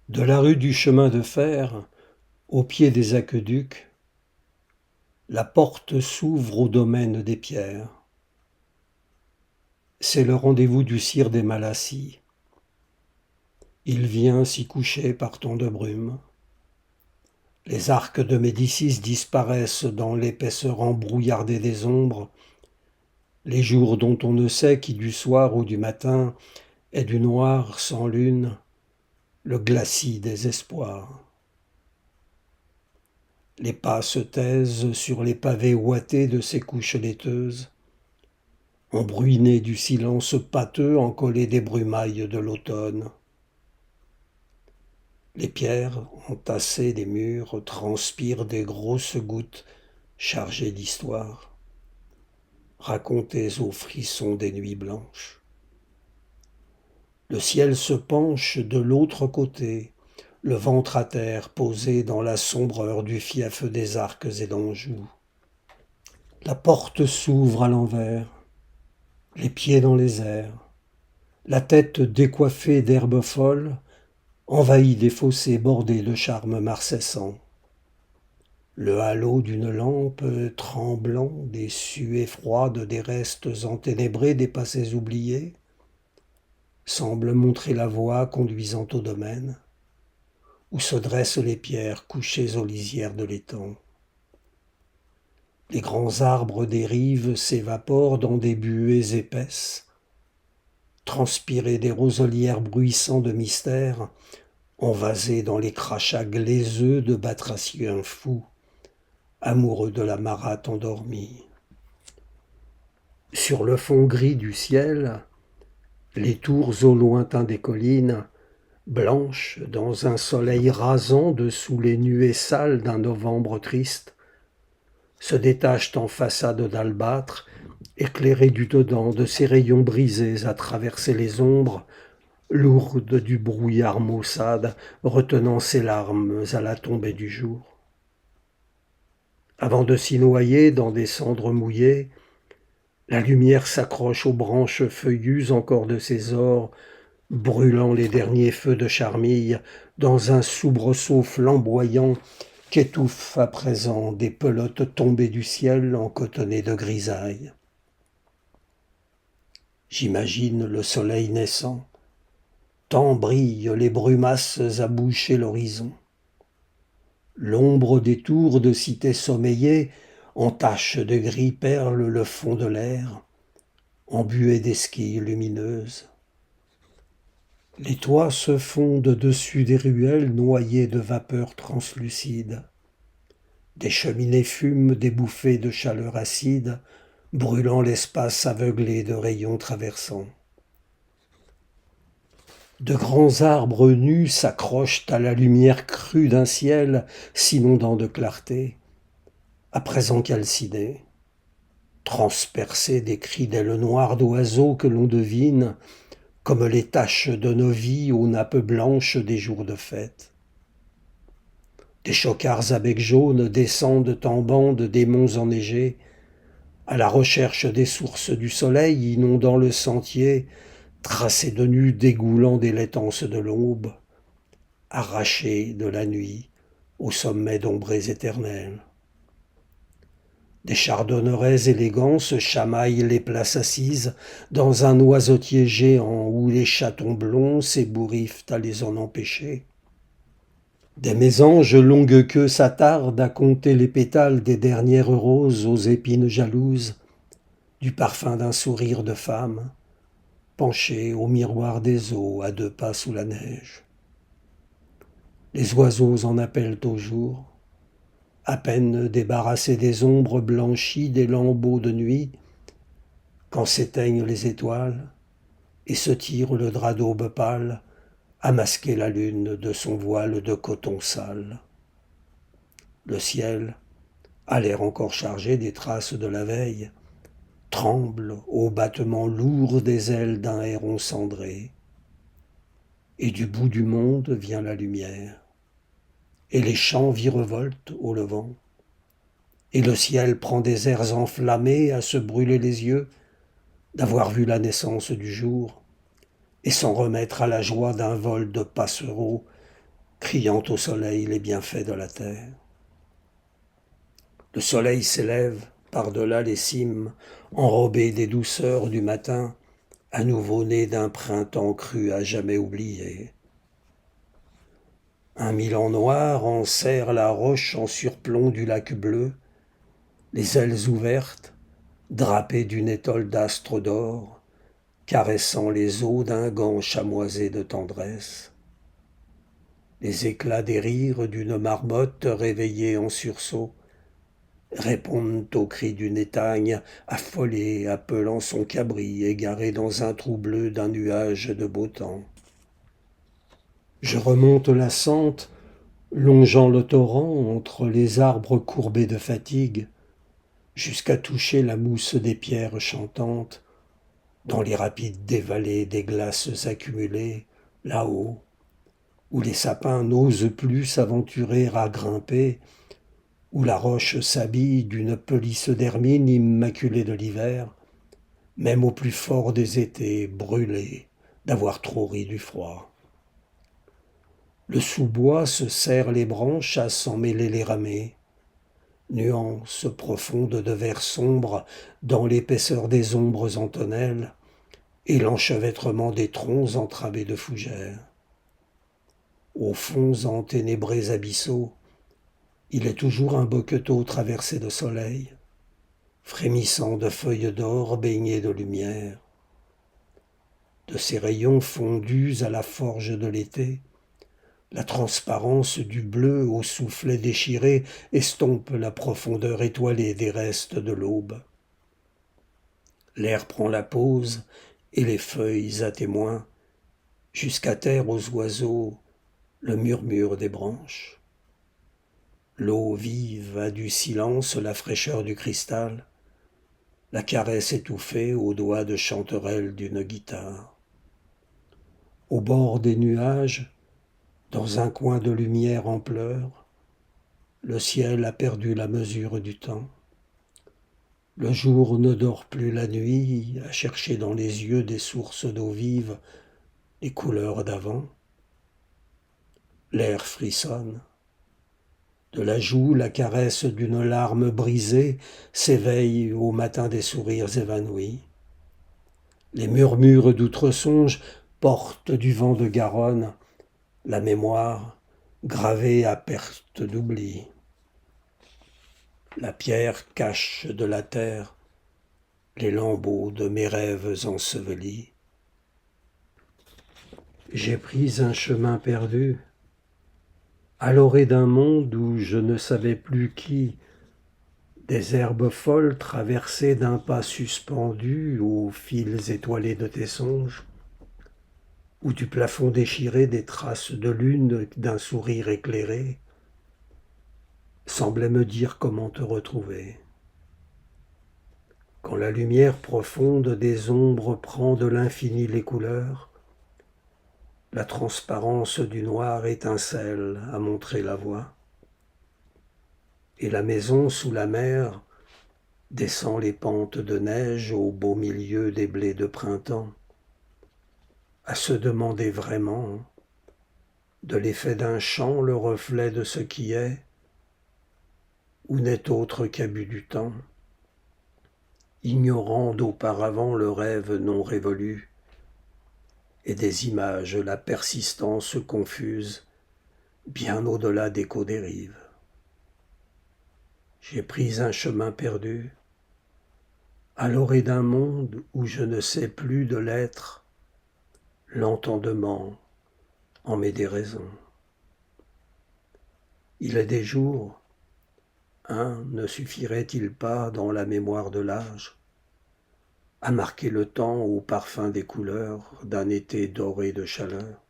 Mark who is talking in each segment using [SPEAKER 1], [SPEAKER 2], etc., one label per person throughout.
[SPEAKER 1] De la rue du chemin de fer, au pied des aqueducs, la porte s'ouvre au domaine des pierres. C'est le rendez-vous du sire des Malassis. Il vient s'y coucher par temps de brume. Les arcs de Médicis disparaissent dans l'épaisseur embrouillardée des ombres, les jours dont on ne sait qui du soir ou du matin est du noir sans lune, le glacis des espoirs. Les pas se taisent sur les pavés ouatés de ces couches laiteuses, embruinés du silence pâteux encollé des brumailles de l'automne. Les pierres entassées des murs transpirent des grosses gouttes chargées d'histoire, racontées aux frissons des nuits blanches. Le ciel se penche de l'autre côté, le ventre à terre posé dans la sombreur du fief des arcs et d'Anjou. La porte s'ouvre à l'envers, les pieds dans les airs, la tête décoiffée d'herbes folles, envahie des fossés bordés de charmes marcessants. Le halo d'une lampe tremblant des suées froides des restes enténébrés des passés oubliés semble montrer la voie conduisant au domaine où se dressent les pierres couchées aux lisières de l'étang. Les grands arbres des rives s'évaporent dans des buées épaisses, transpirés des roselières bruissants de mystère, envasés dans les crachats glaiseux de batraciens fous, amoureux de la marate endormie. Sur le fond gris du ciel, les tours au lointain des collines, blanches dans un soleil rasant dessous les nuées sales d'un novembre triste, se détachent en façade d'albâtre, éclairées du dedans de ces rayons brisés à traverser les ombres, lourdes du brouillard maussade, retenant ses larmes à la tombée du jour. Avant de s'y noyer dans des cendres mouillées, la lumière s'accroche aux branches feuillues encore de ses ors, brûlant les derniers feux de charmille dans un soubresaut flamboyant qu'étouffent à présent des pelotes tombées du ciel encotonnées de grisaille. J'imagine le soleil naissant, tant brillent les brumasses à boucher l'horizon. L'ombre des tours de cités sommeillées entache de gris perles le fond de l'air, embué d'esquilles lumineuses. Les toits se fondent dessus des ruelles noyées de vapeurs translucides. Des cheminées fument des bouffées de chaleur acide, brûlant l'espace aveuglé de rayons traversants. De grands arbres nus s'accrochent à la lumière crue d'un ciel s'inondant de clarté, à présent calciné, transpercé des cris d'ailes noires d'oiseaux que l'on devine, comme les taches de nos vies aux nappes blanches des jours de fête. Des chocards à bec jaune descendent en bande des monts enneigés, à la recherche des sources du soleil inondant le sentier, tracé de nus dégoulant des laitances de l'aube, arrachés de la nuit au sommet d'ombrés éternels. Des chardonnerets élégants se chamaillent les places assises dans un oiseautier géant où les chatons blonds s'ébouriffent à les en empêcher. Des mésanges longue queue s'attardent à compter les pétales des dernières roses aux épines jalouses, du parfum d'un sourire de femme, penchée au miroir des eaux à deux pas sous la neige. Les oiseaux en appellent au jour, à peine débarrassés des ombres blanchies des lambeaux de nuit, quand s'éteignent les étoiles et se tire le drap d'aube pâle à masquer la lune de son voile de coton sale. Le ciel, à l'air encore chargé des traces de la veille, tremble au battement lourd des ailes d'un héron cendré. Et du bout du monde vient la lumière, et les champs virevoltent au levant, et le ciel prend des airs enflammés à se brûler les yeux d'avoir vu la naissance du jour, et s'en remettre à la joie d'un vol de passereaux criant au soleil les bienfaits de la terre. Le soleil s'élève par-delà les cimes, enrobé des douceurs du matin, à nouveau né d'un printemps cru à jamais oublié. Un milan noir enserre la roche en surplomb du lac bleu, les ailes ouvertes, drapées d'une étole d'astres d'or, caressant les eaux d'un gant chamoisé de tendresse. Les éclats des rires d'une marmotte réveillée en sursaut répondent aux cris d'une étagne affolée appelant son cabri égaré dans un trou bleu d'un nuage de beau temps. Je remonte la sente, longeant le torrent entre les arbres courbés de fatigue, jusqu'à toucher la mousse des pierres chantantes, dans les rapides dévalées des glaces accumulées, là-haut, où les sapins n'osent plus s'aventurer à grimper, où la roche s'habille d'une pelisse d'hermine immaculée de l'hiver, même au plus fort des étés brûlés d'avoir trop ri du froid. Le sous-bois se serre les branches à s'en mêler les ramées, nuances profondes de vert sombre dans l'épaisseur des ombres en tonnelles et l'enchevêtrement des troncs entravés de fougères. Aux fonds enténébrés abyssaux, il est toujours un boqueteau traversé de soleil, frémissant de feuilles d'or baignées de lumière. De ses rayons fondus à la forge de l'été, la transparence du bleu au soufflet déchiré estompe la profondeur étoilée des restes de l'aube. L'air prend la pause et les feuilles à témoin, jusqu'à terre aux oiseaux le murmure des branches. L'eau vive a du silence la fraîcheur du cristal, la caresse étouffée aux doigts de chanterelle d'une guitare. Au bord des nuages, dans un coin de lumière en pleurs, le ciel a perdu la mesure du temps. Le jour ne dort plus la nuit à chercher dans les yeux des sources d'eau vive les couleurs d'avant. L'air frissonne. De la joue, la caresse d'une larme brisée s'éveille au matin des sourires évanouis. Les murmures d'outre-songe portent du vent de Garonne la mémoire gravée à perte d'oubli. La pierre cache de la terre les lambeaux de mes rêves ensevelis. J'ai pris un chemin perdu, à l'orée d'un monde où je ne savais plus qui, des herbes folles traversées d'un pas suspendu aux fils étoilés de tes songes, ou du plafond déchiré des traces de lune d'un sourire éclairé, semblaient me dire comment te retrouver. Quand la lumière profonde des ombres prend de l'infini les couleurs, la transparence du noir étincelle à montrer la voie. Et la maison sous la mer descend les pentes de neige au beau milieu des blés de printemps, à se demander vraiment, de l'effet d'un chant le reflet de ce qui est, ou n'est autre qu'abus du temps, ignorant d'auparavant le rêve non révolu, et des images la persistance confuse, bien au-delà d'écho des rives. J'ai pris un chemin perdu, à l'orée d'un monde où je ne sais plus de l'être, l'entendement en met des raisons. Il est des jours, ne suffirait-il pas dans la mémoire de l'âge à marquer le temps au parfum des couleurs d'un été doré de chaleur,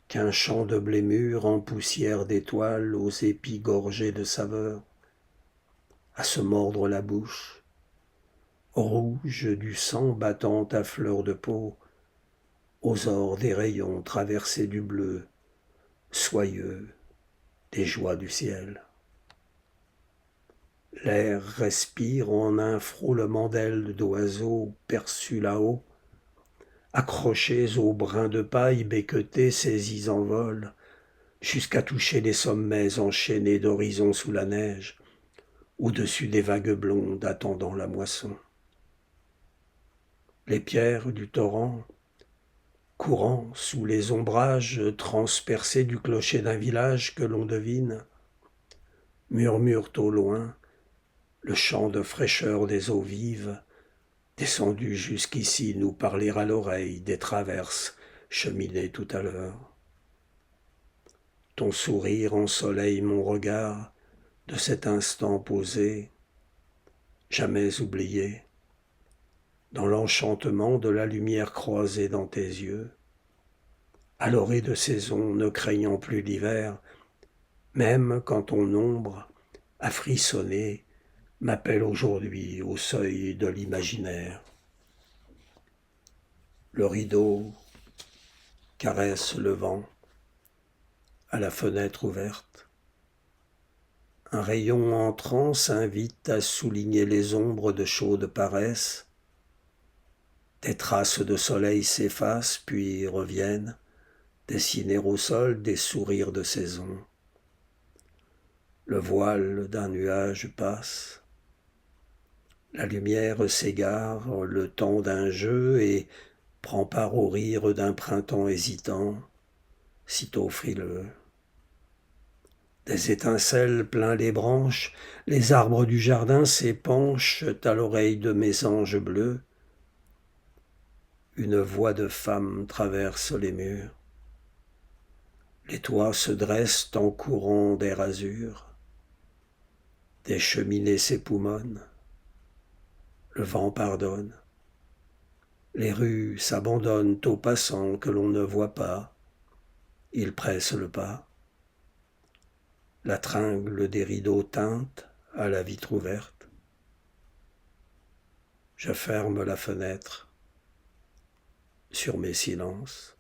[SPEAKER 1] qu'un champ de blé mûr en poussière d'étoiles aux épis gorgés de saveur, à se mordre la bouche, rouge du sang battant à fleur de peau, aux ors des rayons traversés du bleu, soyeux des joies du ciel. L'air respire en un frôlement d'ailes d'oiseaux perçus là-haut, accrochés aux brins de paille becquetés saisis en vol, jusqu'à toucher les sommets enchaînés d'horizons sous la neige, au-dessus des vagues blondes attendant la moisson. Les pierres du torrent, courant sous les ombrages transpercés du clocher d'un village que l'on devine, murmurent au loin le chant de fraîcheur des eaux vives, descendues jusqu'ici nous parler à l'oreille des traverses cheminées tout à l'heure. Ton sourire ensoleille mon regard de cet instant posé, jamais oublié, dans l'enchantement de la lumière croisée dans tes yeux, à l'orée de saison ne craignant plus l'hiver, même quand ton ombre, a frissonné, m'appelle aujourd'hui au seuil de l'imaginaire. Le rideau caresse le vent à la fenêtre ouverte. Un rayon entrant s'invite à souligner les ombres de chaude paresse. Des traces de soleil s'effacent puis reviennent, dessiner au sol des sourires de saison. Le voile d'un nuage passe. La lumière s'égare le temps d'un jeu et prend part au rire d'un printemps hésitant, sitôt frileux. Des étincelles plein les branches, les arbres du jardin s'épanchent à l'oreille de mes anges bleus. Une voix de femme traverse les murs. Les toits se dressent en courant d'air azur. Des cheminées s'époumonnent. Le vent pardonne. Les rues s'abandonnent aux passants que l'on ne voit pas. Ils pressent le pas. La tringle des rideaux teinte à la vitre ouverte. Je ferme la fenêtre sur mes silences.